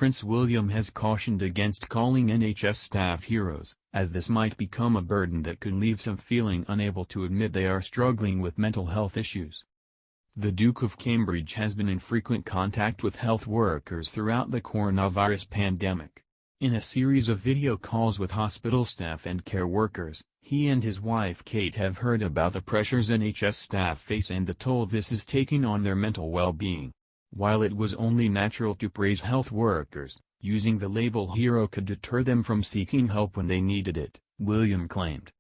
Prince William has cautioned against calling NHS staff heroes, as this might become a burden that could leave some feeling unable to admit they are struggling with mental health issues. The Duke of Cambridge has been in frequent contact with health workers throughout the coronavirus pandemic. In a series of video calls with hospital staff and care workers, he and his wife Kate have heard about the pressures NHS staff face and the toll this is taking on their mental well-being. While it was only natural to praise health workers, using the label hero could deter them from seeking help when they needed it, William claimed.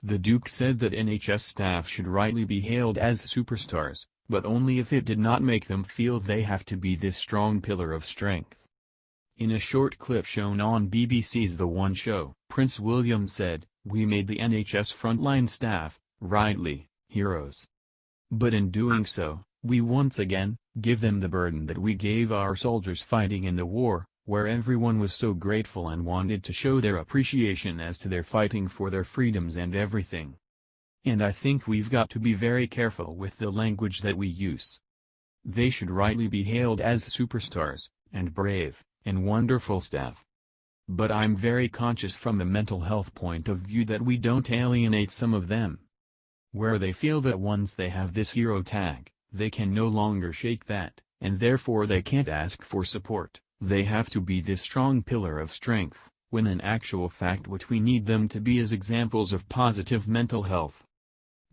The Duke said that NHS staff should rightly be hailed as superstars, but only if it did not make them feel they have to be this strong pillar of strength. In a short clip shown on BBC's The One Show, Prince William said, "We made the NHS frontline staff, rightly, heroes. But in doing so, we once again, give them the burden that we gave our soldiers fighting in the war, where everyone was so grateful and wanted to show their appreciation as to their fighting for their freedoms and everything. And I think we've got to be very careful with the language that we use. They should rightly be hailed as superstars, and brave, and wonderful staff. But I'm very conscious from a mental health point of view that we don't alienate some of them. Where they feel that once they have this hero tag, they can no longer shake that, and therefore they can't ask for support. They have to be this strong pillar of strength, when in actual fact what we need them to be is examples of positive mental health.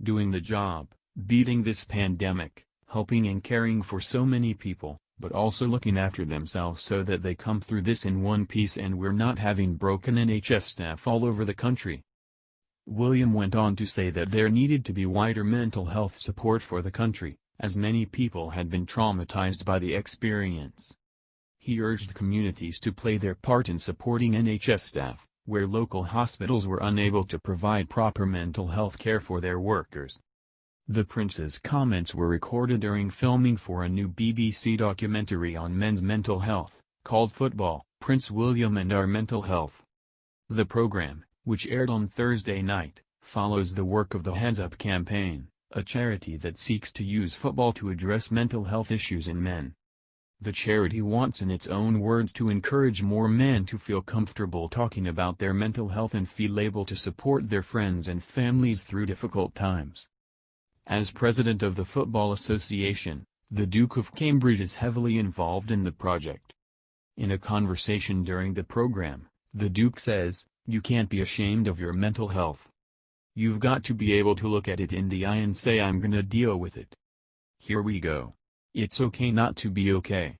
Doing the job, beating this pandemic, helping and caring for so many people, but also looking after themselves so that they come through this in one piece and we're not having broken NHS staff all over the country." William went on to say that there needed to be wider mental health support for the country, as many people had been traumatized by the experience. He urged communities to play their part in supporting NHS staff, where local hospitals were unable to provide proper mental health care for their workers. The Prince's comments were recorded during filming for a new BBC documentary on men's mental health, called Football, Prince William and Our Mental Health. The program, which aired on Thursday night, follows the work of the Heads Up campaign, a charity that seeks to use football to address mental health issues in men. The charity wants, in its own words, to encourage more men to feel comfortable talking about their mental health and feel able to support their friends and families through difficult times. As president of the Football Association, the Duke of Cambridge is heavily involved in the project. In a conversation during the program, the Duke says, "You can't be ashamed of your mental health. You've got to be able to look at it in the eye and say I'm gonna deal with it. Here we go. It's okay not to be okay."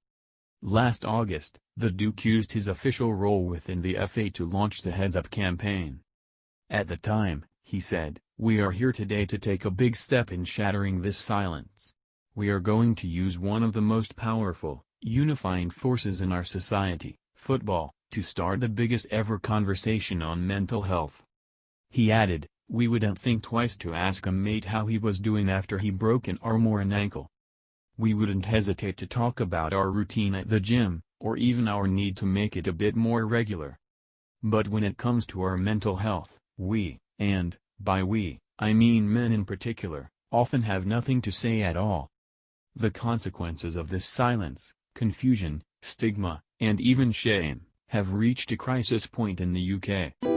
Last August, the Duke used his official role within the FA to launch the Heads Up campaign. At the time, he said, "We are here today to take a big step in shattering this silence. We are going to use one of the most powerful, unifying forces in our society, football, to start the biggest ever conversation on mental health." He added, "We wouldn't think twice to ask a mate how he was doing after he broke an arm or an ankle. We wouldn't hesitate to talk about our routine at the gym, or even our need to make it a bit more regular. But when it comes to our mental health, we, and, by we, I mean men in particular, often have nothing to say at all. The consequences of this silence, confusion, stigma, and even shame, have reached a crisis point in the UK."